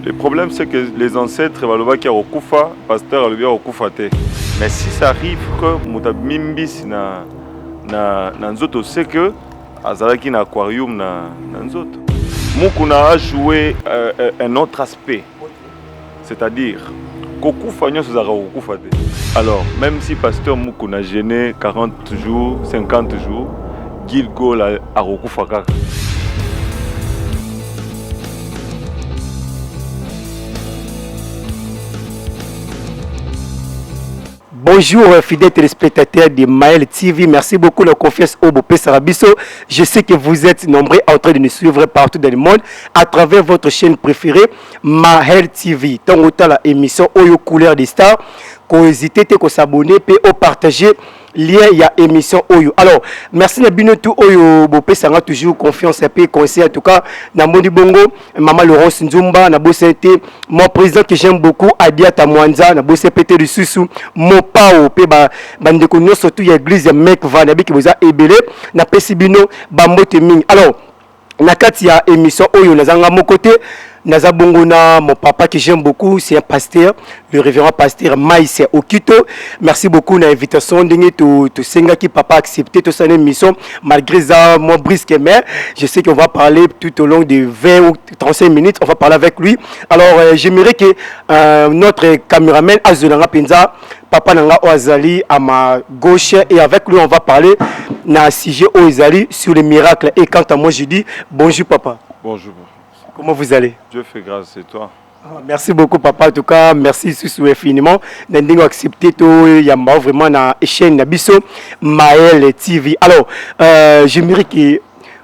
Le problème, c'est que les ancêtres, qui ont kufa, pasteur a okufa te. Mais si ça arrive que mutabimbis na nzoto, c'est que azalaki na aquarium na nzoto. Mukuna a joué un autre aspect, c'est-à-dire kokufa nyoso zaka okufa te. Alors, même si pasteur Mukuna gêné 40 jours, 50 jours, Gilgol a okufa kaka. Bonjour fidèles téléspectateurs de Maël TV, merci beaucoup de la confiance au Bopé Sarabiso. Je sais que vous êtes nombreux en train de nous suivre partout dans le monde à travers votre chaîne préférée Maël TV. Tant autant la émission Oyo Couleur des Stars, qu'on hésite à s'abonner et partager lien il y a émission Oyo. Alors merci na bino tout Oyo Bopé Sanga toujours confiance et puis conseil en tout cas na Moni Bongo Maman Laurence Nzumba na Bossete mon président que j'aime beaucoup Adia Tamwanza na Bossete de Susu mon pao pe ba ndeko nyonso tout ya église mec va na biki boza ebele na pesi bino ba mbote mingi. Alors na kati ya émission Oyo nazanga mon côté Naza Bongona, mon papa que j'aime beaucoup, c'est un pasteur, le révérend pasteur Maïs Okito. Merci beaucoup de l'invitation. Tout senga qui papa accepté toute cette émission malgré ça, mon brisque mais je sais qu'on va parler tout au long de 20 ou 35 minutes. On va parler avec lui. Alors j'aimerais que notre caméraman Azulanga Penza, papa Nanga Oazali à ma gauche et avec lui on va parler na sujet Oazali sur les miracles. Et quant à moi je dis bonjour papa. Bonjour. Comment vous allez? Dieu fait grâce, c'est toi. Merci beaucoup papa, en tout cas merci Susu infiniment d'être accepté tout yamba vraiment na chaîne Nabiso Maël TV. Alors j'aimerais que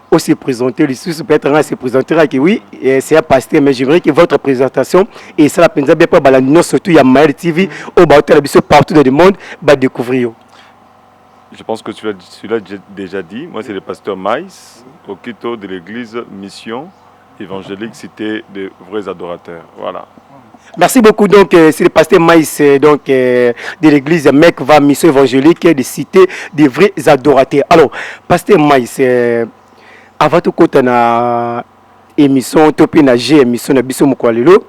aussi présenter le Susu peut-être se présenter que oui c'est un pasteur mais j'aimerais que votre présentation et ça la peine bien pas balandino surtout ya Maël TV au bateau Nabiso partout dans le monde va découvrir. Je pense que tu l'as déjà dit. Moi c'est le pasteur Maïs Okito de l'église Mission évangélique cité de vrais adorateurs. Voilà. Merci beaucoup. Donc, c'est le pasteur Maïs donc, de l'église Mekva Mission évangélique de cité de vrais adorateurs. Alors, pasteur Maïs, avant tout, quand on a émission, topé na G émission na biso mokwalelo.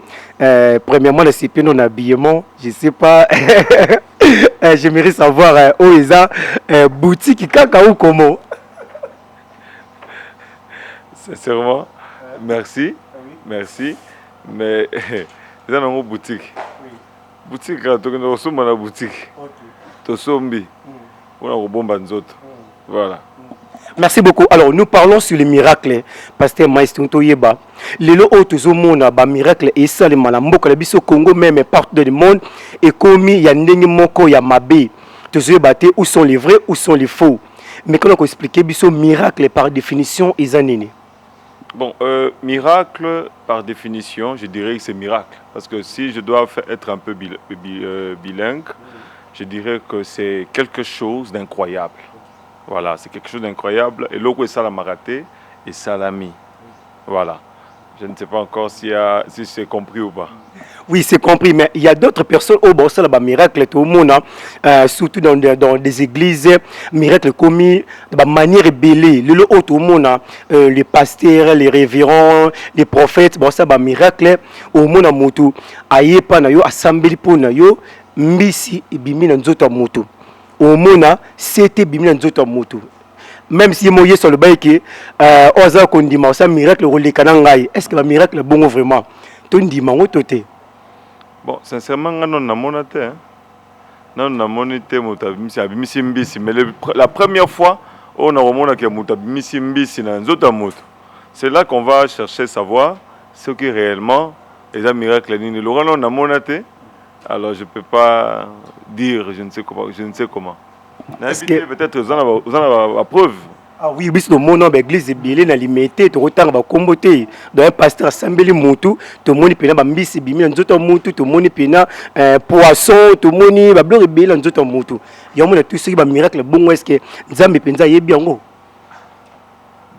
Premièrement, le CP non habillement, je sais pas. J'aimerais savoir où est la boutique kaka ou comment. Sincèrement. Merci, merci. Mais c'est une boutique. Boutique, tu as une boutique. Tu as une Voilà. Merci beaucoup. Alors, nous parlons sur les miracles. Pasteur Maïs Tuntoyeba. Les lots autour monde a miracle et ça les malamboka la biso Congo même partout dans le monde et comme il y a ndenge moko ya mabe. Tous batté où sont les vrais, où sont les faux. Mais comment on expliquer biso miracle par définition ils en Bon, miracle, par définition, je dirais que c'est miracle. Parce que si je dois être un peu bilingue, je dirais que c'est quelque chose d'incroyable. Voilà, c'est quelque chose d'incroyable. Et l'autre, ça l'a maraté et ça l'a mis. Voilà. Je ne sais pas encore si c'est compris ou pas. Oui, c'est compris, mais il y a d'autres personnes au bon ça là miracle tout le monde surtout dans des églises miracle commis de manière belle le tout le monde les pasteurs, les révérends, les prophètes bon ça miracle au monde moto ayepa na yo assemblée pour na yo mbisi ibimi na nzoto moto au monde c'était bimi na nzoto moto même si moye sur le bail que oza kondima ça miracle relekana ngai est-ce que le miracle bon vraiment ton dimango toté. Bon, sincèrement, non, non, mais la première fois, on a c'est là qu'on va chercher à savoir ce qui réellement est un miracle. Alors, je ne peux pas dire, je ne sais comment. Peut-être vous en avez la preuve. Ah oui, oui, le monde dans l'église est bien, na limité, tout autant va comboter. Dans un pasteur assemblée motu, tout le monde pena bambisi bimi dans tout motu, tout le monde pena poisson, tout le monde va bleu bien dans tout motu. Il y a tout ce qui va miracle bon est-ce que Nzambe penza yebi yango.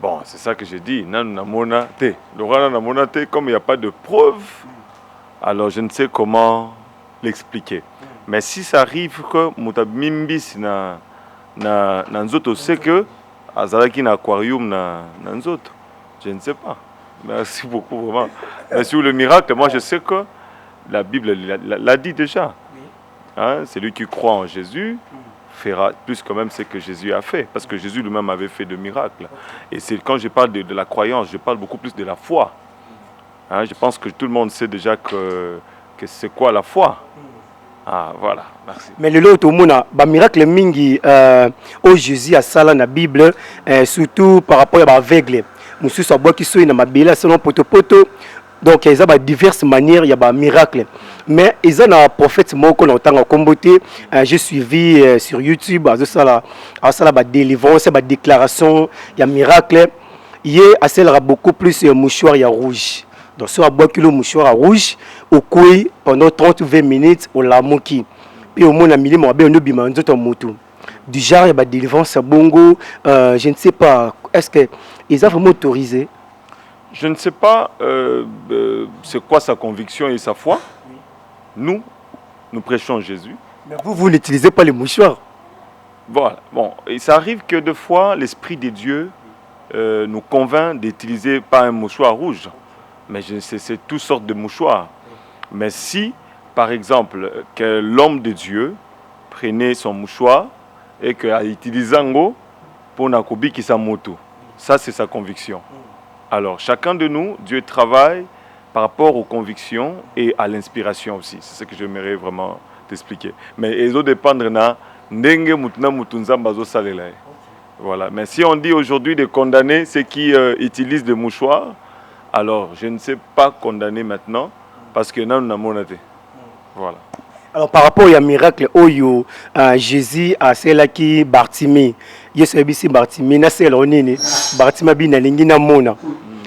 Bon, c'est ça que je dis. Nan na monate. Laurent na monate comme il n'y a pas de preuve. Alors je ne sais comment l'expliquer. Mais si ça arrive que mutabimbis na nzoto c'est que azalaki na aquarium na nzoto. Je ne sais pas. Merci beaucoup, vraiment. Mais sur le miracle, moi je sais que la Bible l'a dit déjà. Hein, celui qui croit en Jésus fera plus quand même ce que Jésus a fait. Parce que Jésus lui-même avait fait de miracles. Et c'est quand je parle de la croyance, je parle beaucoup plus de la foi. Hein, je pense que tout le monde sait déjà que c'est quoi la foi. Ah, voilà, merci. Mais le lot, tout le monde a miracle mingi au Jésus a ça dans la Bible, surtout par rapport à l'aveugle. Monsieur Sabo qui soit dans ma belle, selon poto. Donc il y a diverses manières, il y a des miracles. Mais il y a un prophète moko na otanga komboté, j'ai suivi sur YouTube ça la délivrance, la déclaration, il y a miracle. Il y a beaucoup plus mouchoir, il y a rouge. Donc sur un kilo mouchoir rouge au couille pendant 30-20 minutes au lamoki. Puis au moins a mis mon bien bima nzoto moto. Du genre il y a délivrance bongo, je ne sais pas, est-ce que ils ont vraiment autorisé? Je ne sais pas c'est quoi sa conviction et sa foi. Nous prêchons Jésus. Mais vous n'utilisez pas les mouchoirs. Voilà. Bon, et ça arrive que des fois, l'Esprit de Dieu nous convainc d'utiliser pas un mouchoir rouge, mais c'est toutes sortes de mouchoirs. Mais si, par exemple, que l'homme de Dieu prenait son mouchoir et qu'il utilisait un mot pour nakobi qui sa moto, ça c'est sa conviction. Alors, chacun de nous, Dieu travaille par rapport aux convictions et à l'inspiration aussi. C'est ce que j'aimerais vraiment t'expliquer. Mais ils ont dépendre na ndenge mutuna mutunza bazo salela. Voilà. Mais si on dit aujourd'hui de condamner ceux qui utilisent des mouchoirs, alors je ne sais pas condamner maintenant parce que nous n'avons monaté. Voilà. Alors par rapport au miracle, Jésus a celle qui Bartimée. Yesu bisi Bartimée na celle onini. Bartimée bina lingina mona.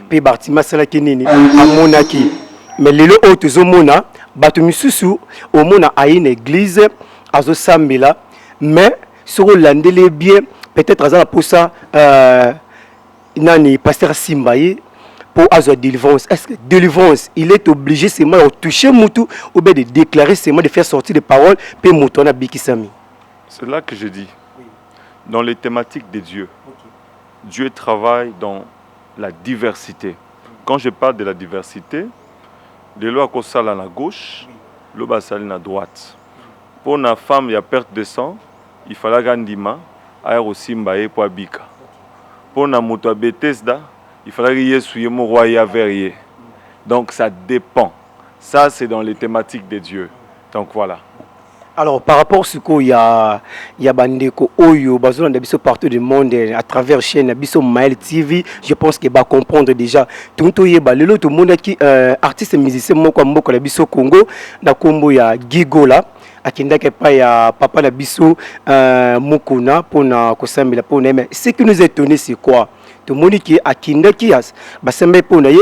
Puis Bartimée celle qui nini amona ki. Mais lelo otuzo mona batu misusu au mona a une église azo sambila mais sur landele bien peut-être azala pour ça nani pasteur Simbaye pour avoir délivrance. Est-ce que délivrance, il est obligé seulement de toucher Moutou ou bien de déclarer seulement, de faire sortir des paroles, puis Moutou na bikisami? C'est là que je dis, dans les thématiques de Dieu, Dieu travaille dans la diversité. Quand je parle de la diversité, les lois qu'on sale à la gauche, le bas sale à la droite. Pour une femme, il y a perte de sang, il fallait gandima, ailleurs aussi mbaye pour abika. Pour une moto à Bethesda, il faudrait qu'il y ait mon roi verrier. Donc ça dépend. Ça c'est dans les thématiques de Dieu. Donc voilà. Alors par rapport à ce qu'il y a bandeko oyo bazona d'abiso partout du monde à travers chaîne abiso Maël TV, je pense que va comprendre déjà tout yeba lelo tout monde qui artiste musicien moko mboko la biso Congo na kombo ya Gigola akindaka pa ya papa na biso mukuna pona kosambela pona. Mais ce qui nous étonne c'est quoi? Tout le monde qui a kinda qui a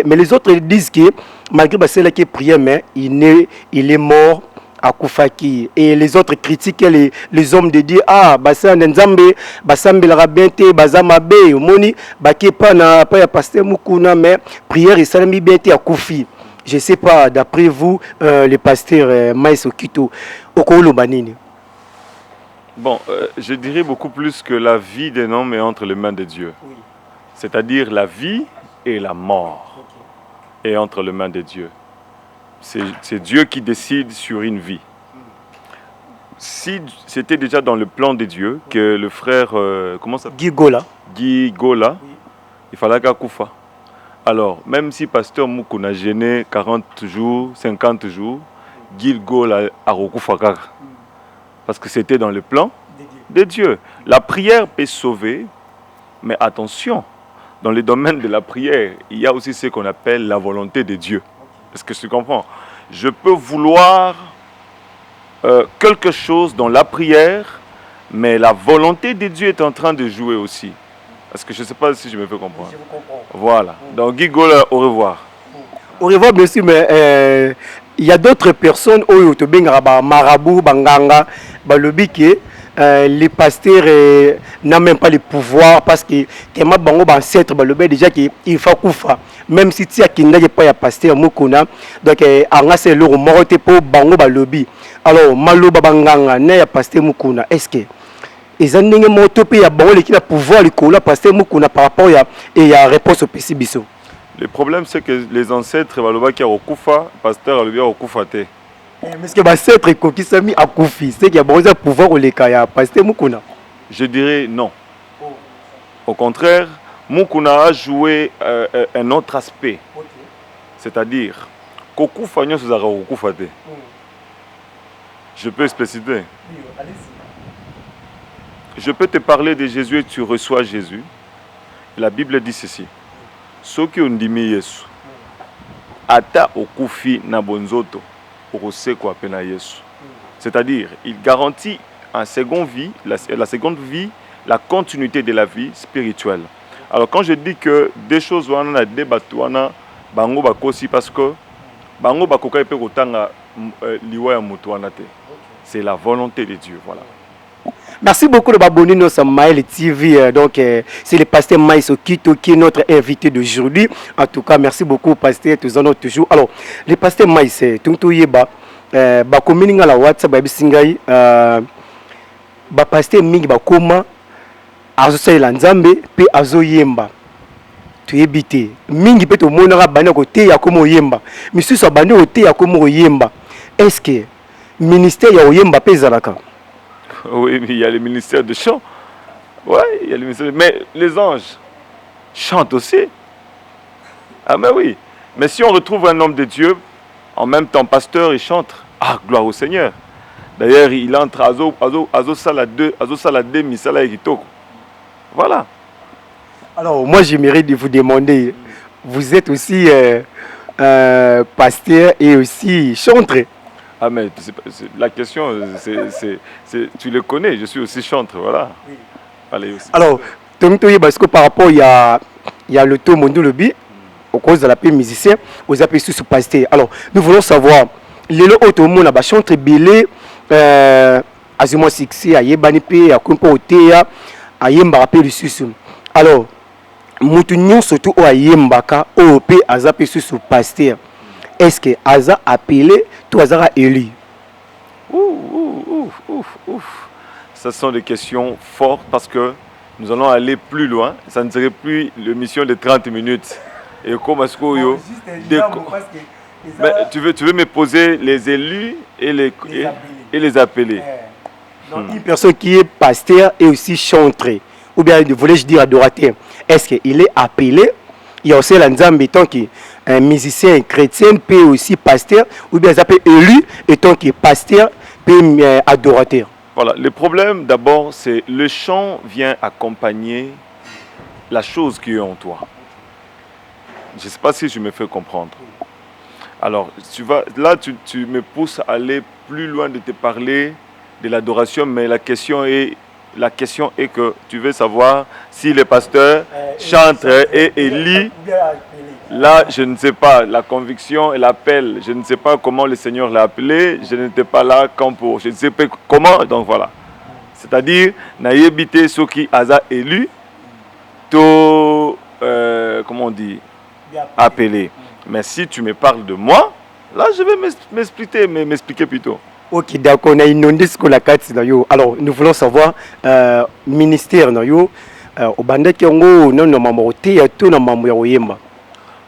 mais les autres disent que malgré celle qui priait mais il est mort à Koufaki. Et les autres critiquent les hommes de dire ah basa nzambe basambe la rabente bazama be moni baki pa na pa ya pasteur Mukuna mais prière et salami bente à Koufi. Je sais pas d'après vous le pasteur Maïs Okito okolo banini. Bon, je dirais beaucoup plus que la vie d'un homme est entre les mains de Dieu. Oui. C'est-à-dire la vie et la mort est entre les mains de Dieu. C'est Dieu qui décide sur une vie. Si c'était déjà dans le plan de Dieu que le frère, comment ça s'appelle? Guy Gola, oui. Il fallait qu'il koufa. Alors, même si pasteur Moukouna a gêné 40 jours, 50 jours, Guy Gola a rekoufa. Parce que c'était dans le plan de Dieu. La prière peut sauver, mais attention. Dans le domaine de la prière, il y a aussi ce qu'on appelle la volonté de Dieu. Est-ce que tu comprends? Je peux vouloir quelque chose dans la prière, mais la volonté de Dieu est en train de jouer aussi. Est-ce que je ne sais pas si je me fais comprendre? Je vous comprends. Voilà. Donc Guy Gola, au revoir. Au revoir, bien sûr, mais il y a d'autres personnes, marabout, banganga, balobiki. Les pasteurs n'ont même pas le pouvoir parce que Kema Bango ancêtre balobé déjà qu'il faut koufa même si tu as kinda pas ya pasteur Mukuna donc anga c'est le morote pour Bango balobi. Alors maloba banganga na ya pasteur Mukuna est-ce que ils ont une moto pe ya Bango qui a pouvoir le cola pasteur Mukuna par rapport et ya réponse au Pessibiso? Le problème, c'est que les ancêtres, balobaki akufa, pasteur alobi akufa te. Mais ce que ancêtre kokisami akufi, c'est qu'il y a besoin de pouvoir au lekaya pasteur Mukuna. Je dirais non. Au contraire, Mukuna a joué un autre aspect. C'est-à-dire, kokufa nyo sozaka kokufa te. Je peux expliciter. Je peux te parler de Jésus et tu reçois Jésus. La Bible dit ceci. Soki ondimi Yesu. Ata okufi na bonzoto. Oroseko apena Yesu. C'est-à-dire, il garantit en seconde vie, la seconde vie, la continuité de la vie spirituelle. Alors quand je dis que des choses wana débatouana bango bakosi parce que bango bakoka epe kotanga liwa ya mutu wana te. C'est la volonté de Dieu, voilà. Merci beaucoup de Babonino Samael TV. Donc, c'est le pasteur Maïs Okito qui est notre invité d'aujourd'hui. En tout cas, merci beaucoup, pasteur. Nous en toujours. Alors, le pasteur Maïs, tout yeba, bakomini nga la WhatsApp, babisingai, pasteur mingi bakoma, azo sa elanzambe, pe azo yemba. Tu ebite. Mingi pe to monara bana kote ya komo yemba. Misusu abande kote ya komo yemba. Est-ce que ministère ya oyemba pe zalaka? Oui, mais il y a le ministère de chant. Oui, il y a le ministère. Mais les anges chantent aussi. Ah, mais oui. Mais si on retrouve un homme de Dieu, en même temps pasteur, il chante. Ah, gloire au Seigneur. D'ailleurs, il entre Azo Salade, Misala Ekitoko. Voilà. Alors, moi, j'aimerais vous demander, vous êtes aussi pasteur et aussi chanteur. Ah mais la question, tu le connais, je suis aussi chanteur, voilà. Oui. Allez aussi. Alors, parce que par rapport, il y a le taux mondial lobby, au cause de la paix musicien, aux appels sous pasteur. Alors, nous voulons savoir, les lots automobiles, la chanteur Bélé, Azuma Sixi, à Yebanipe, à Kumpo Otea, à Yemba rappel sous. Alors, Moutounion surtout à Yembaka, OP, à Zapé sous pasteur. Est-ce que Aza appelé, tout Aza élu? Ce sont des questions fortes parce que nous allons aller plus loin. Ça ne serait plus l'émission de 30 minutes. Et comme est-ce que tu veux me poser les élus et les appeler. Donc, une personne qui est pasteur et aussi chanteur, ou bien voulais-je dire adorateur, est-ce qu'il est appelé? Il y a aussi l'Anzambe tant qu'un musicien chrétien, puis aussi pasteur, ou bien s'appelle élu, et tant qu'il est pasteur, puis adorateur. Voilà, le problème d'abord, c'est le chant vient accompagner la chose qui est en toi. Je ne sais pas si je me fais comprendre. Alors, tu me pousses à aller plus loin de te parler de l'adoration, mais la question est que tu veux savoir si le pasteur chante et lit. Là, je ne sais pas, la conviction et l'appel, je ne sais pas comment le Seigneur l'a appelé, je n'étais pas là quand pour, je ne sais pas comment, donc voilà. C'est-à-dire, naïbité ceux qui aza élu, comment on dit, appelé. Mais si tu me parles de moi, là, je vais m'expliquer plutôt. Ok, d'accord, on a inondé ce qu'on a carte. Alors, nous voulons savoir, ministère, au bandet qui ont non mamoté, tout na mamoyemba.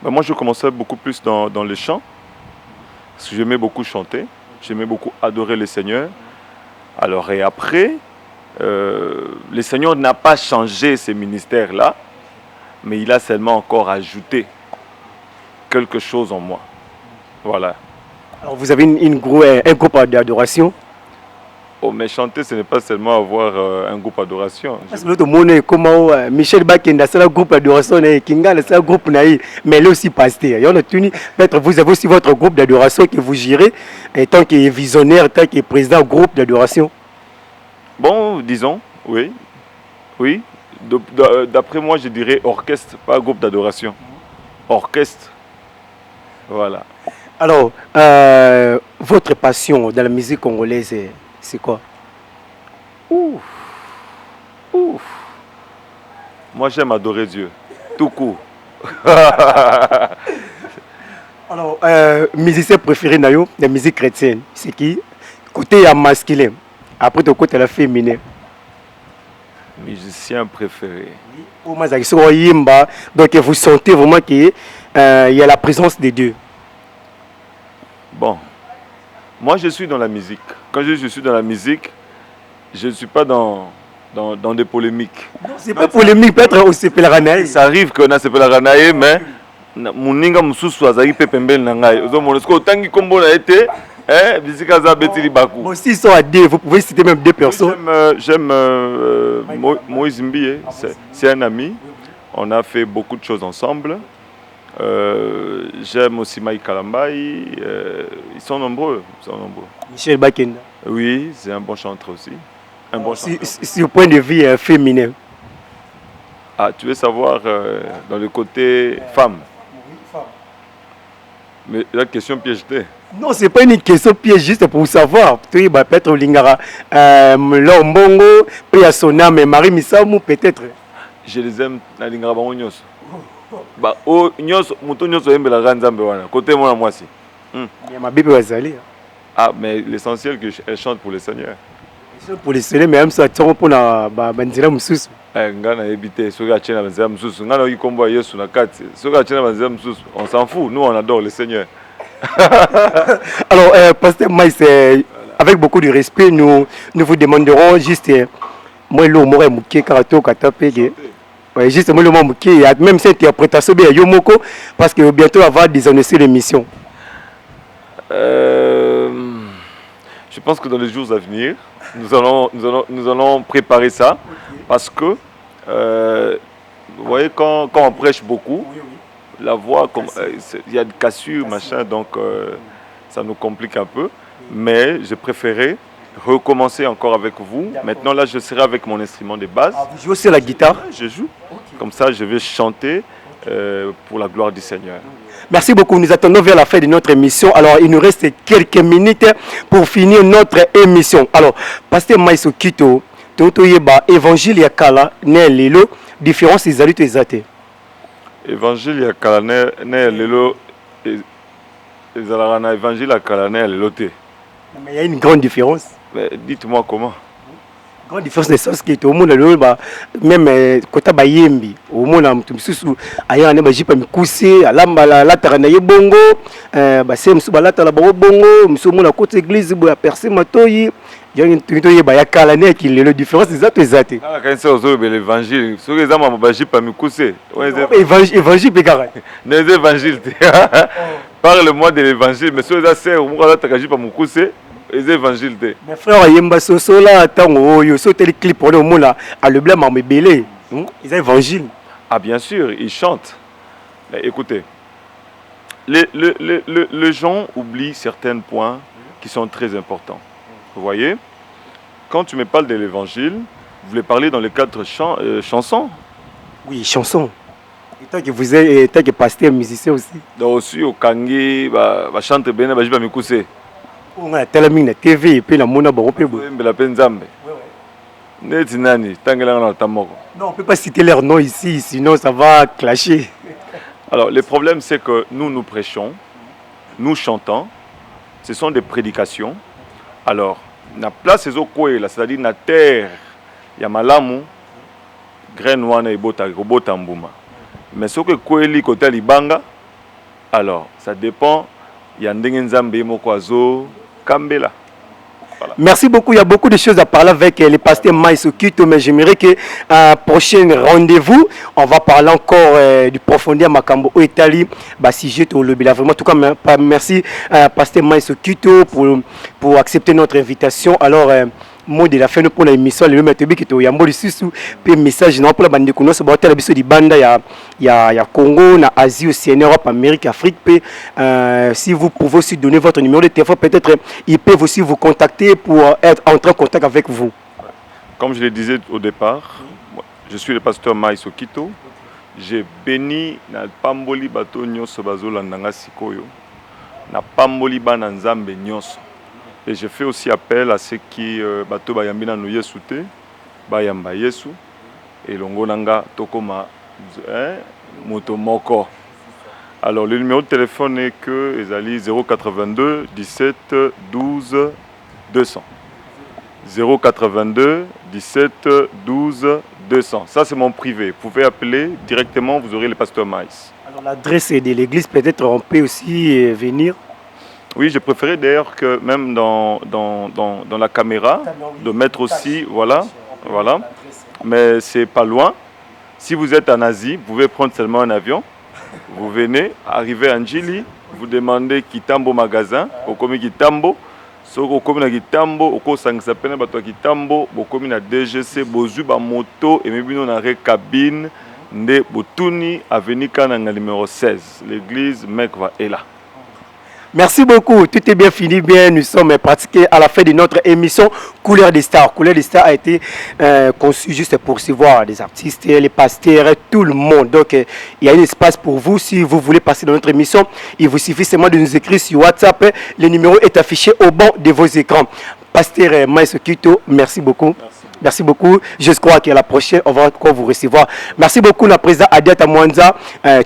Moi, je commençais beaucoup plus dans le chant, parce que j'aimais beaucoup chanter, j'aimais beaucoup adorer le Seigneur. Alors, et après, le Seigneur n'a pas changé ces ministères-là, mais il a seulement encore ajouté quelque chose en moi. Voilà. Alors, vous avez un groupe d'adoration? Oh, mais chanter, ce n'est pas seulement avoir un groupe d'adoration. Comment Michel Bakenda, c'est un groupe d'adoration, Kinga, c'est un groupe naïf, mais là aussi pasteur. Peut-être vous avez aussi votre groupe d'adoration que vous gérez, en tant que visionnaire, en tant que président du groupe d'adoration. Bon, disons, oui. Oui. D'après moi, je dirais orchestre, pas groupe d'adoration. Orchestre. Voilà. Alors, votre passion dans la musique congolaise, c'est quoi? Ouf. Moi, j'aime adorer Dieu. Tout court. Alors, musicien préféré, la musique chrétienne, c'est qui? Côté masculin, après le côté la féminin. Musicien préféré. Donc, vous sentez vraiment que il y a la présence des deux. Bon, moi je suis dans la musique. Quand je suis dans la musique, je ne suis pas dans des polémiques. C'est pas polémique, peut-être au CPLRANAE. Ça arrive qu'on a CPLRANAE, mais Mouninga Moussoussou Azari Pepembel Nangaï. Autant combo a été, Bizikaza Betili Bakou. Bon, s'ils sont à deux, vous pouvez citer même deux personnes. J'aime Moïse Mbie, c'est un ami. On a fait beaucoup de choses ensemble. J'aime aussi Mike Kalambaï. Ils sont nombreux. Michel Bakenda. Oui, c'est un bon chanteur aussi. Un bon chanteur. Si au point de vue féminin. Ah, tu veux savoir dans le côté femme? Mais la question piégée. Non, c'est pas une question piège, juste pour savoir. Peut-être Lingara, Lombongo, puis à son âme, Marie Missamou, peut-être. Je les aime, na Lingara Bango Nyos. Bah, oh, Nyos, Mouton Nyos, la Ranzambe, côté moi, moi, si. Il y a ma bébé Wazali. Ah, mais l'essentiel qu'elle chante pour le Seigneur. Pour les Seigneur, mais même ça, tu pour la Banzira Moussous. Ngana éviter, ceux qui achètent la Banzira Moussous, Ngana qui combat Yesu na kati, ceux qui achètent la Banzira Moussous, on s'en fout, nous on adore le Seigneur. Alors, Pasteur Maïs, avec beaucoup de respect, nous vous demanderons juste, moi, le mot est mouké, karato, katapé, juste moi, le mot mouké, même cette interprétation, bien, Yomoko, parce que bientôt, on va désannoncer l'émission. Je pense que dans les jours à venir, nous allons préparer ça, parce que, vous voyez, quand on prêche beaucoup, la voix, il y a des cassures, machin, donc ça nous complique un peu. Mais je préférais recommencer encore avec vous. Maintenant, là, je serai avec mon instrument de base. Vous jouez aussi la guitare? Je joue. Comme ça, je vais chanter pour la gloire du Seigneur. Merci beaucoup. Nous attendons vers la fin de notre émission. Alors, il nous reste quelques minutes pour finir notre émission. Alors, Pasteur Maïs Okito, évangile ya kala ne lelo différence ezali to ezate. Évangile ya kala ne lelo ezalaka na évangile ya kala ne lelo te. Mais il y a une grande différence. Dites-moi comment. Grande différence de sens qui est au monde même kota bayembi au monde am tumsusu aya ne bajipa mikuse alamba la tarana yebongo ba sem su balata la bongo mso mona côté église bo ya percer matoyi yangi tuito ba ya kala ne ki le différence exacte exacte ah quand c'est aux l'évangile ce que ça ma bajipa mikuse évangile bekara les évangiles parle-moi de l'évangile mais ce que ça c'est au monde la takajipa mikuse les évangiles. Mes frères, Yemba Sosola, Tango, yo sauté le clip pour le monde là, à le blâme à me belé. Ils ont évangile. Ah bien sûr, ils chantent. Mais écoutez, les gens oublient certains points qui sont très importants. Vous voyez, quand tu me parles de l'évangile, vous voulez parler dans le cadre chansons. Oui, chansons. Et tant que vous êtes, tant que pasteur, musicien aussi. Donc aussi au Kangi, chante bien, je vais me coucher. On a tellement de TV et puis la mona bon peu. La penzambe. Netinani, tangela na tamoko. Non, on peut pas citer leur nom ici, sinon ça va clasher. Alors, le problème c'est que nous prêchons, nous chantons, ce sont des prédications. Alors, na place ezo koela, c'est-à-dire na terre, ya malamu, graine wana ebota mbuma. Mais ce que koeli kota libanga, alors ça dépend. Il y a ndenge moko azo Kambela. Voilà. Merci beaucoup. Il y a beaucoup de choses à parler avec les pasteurs Maïs Okito, mais j'aimerais que prochain rendez-vous, on va parler encore du profondeur Makambo au Italie. Si j'ai tout le vraiment. En tout cas, merci pasteur Maïs Okito pour accepter notre invitation. Alors, mot de la fin pour l'émission, le mettre qui est yambo sous puis message non pour la bande de connaissance sur la biso di banda ya Congo, na Asie aussi, en Europe, Amérique, Afrique. Puis si vous pouvez aussi donner votre numéro de téléphone, peut-être ils peuvent aussi vous contacter pour entrer en contact avec vous. Comme je le disais au départ, je suis le pasteur Maïs Okito. J'ai béni na pamboli bato nyonso bazola ndanga sikoyo. Na pamboli bana nzambe nyonso. Et je fais aussi appel à ceux qui bato bayambina no yesu te, bayamba yesu et longo nanga tokoma moto moko. Alors le numéro de téléphone est que ezali 082 17 12 200. 082 17 12 200. Ça c'est mon privé. Vous pouvez appeler directement, vous aurez le pasteur Maïs. Alors l'adresse de l'église, peut-être on peut aussi venir. Oui, je préférais d'ailleurs que même dans la caméra, de mettre aussi, voilà. Mais c'est pas loin. Si vous êtes en Asie, vous pouvez prendre seulement un avion. Vous venez, arrivez à Njili, vous demandez Kitambo magasin, au commis Kitambo. Au commis na Kitambo, au commis Sangsapena, bato Kitambo, au commis na DGC, bozu ba moto, et même on a cabine, nde botuni, avenue Kananga numéro 16. L'église Mekva est là. Merci beaucoup, tout est bien fini, bien, nous sommes pratiqués à la fin de notre émission Couleur des Stars. Couleur des Stars a été conçu juste pour recevoir des artistes, les pasteurs, tout le monde. Donc il y a un espace pour vous si vous voulez passer dans notre émission. Il vous suffit seulement de nous écrire sur WhatsApp. Le numéro est affiché au bas de vos écrans. Pasteur Maïs Kito, merci beaucoup. Merci beaucoup. Je crois qu'à la prochaine, on va encore vous recevoir. Merci beaucoup, la présidente Adiata Mwanza,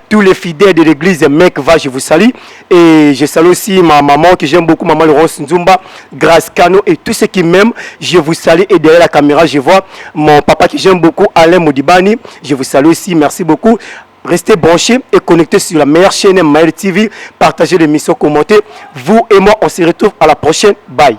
tous les fidèles de l'église Mekva, je vous salue. Et je salue aussi ma maman que j'aime beaucoup, maman Laurence Nzumba, Grace Kano et tous ceux qui m'aiment. Je vous salue. Et derrière la caméra, je vois mon papa que j'aime beaucoup, Alain Moudibani. Je vous salue aussi. Merci beaucoup. Restez branchés et connectés sur la meilleure chaîne Maël TV. Partagez l'émission, commentez. Vous et moi, on se retrouve à la prochaine. Bye.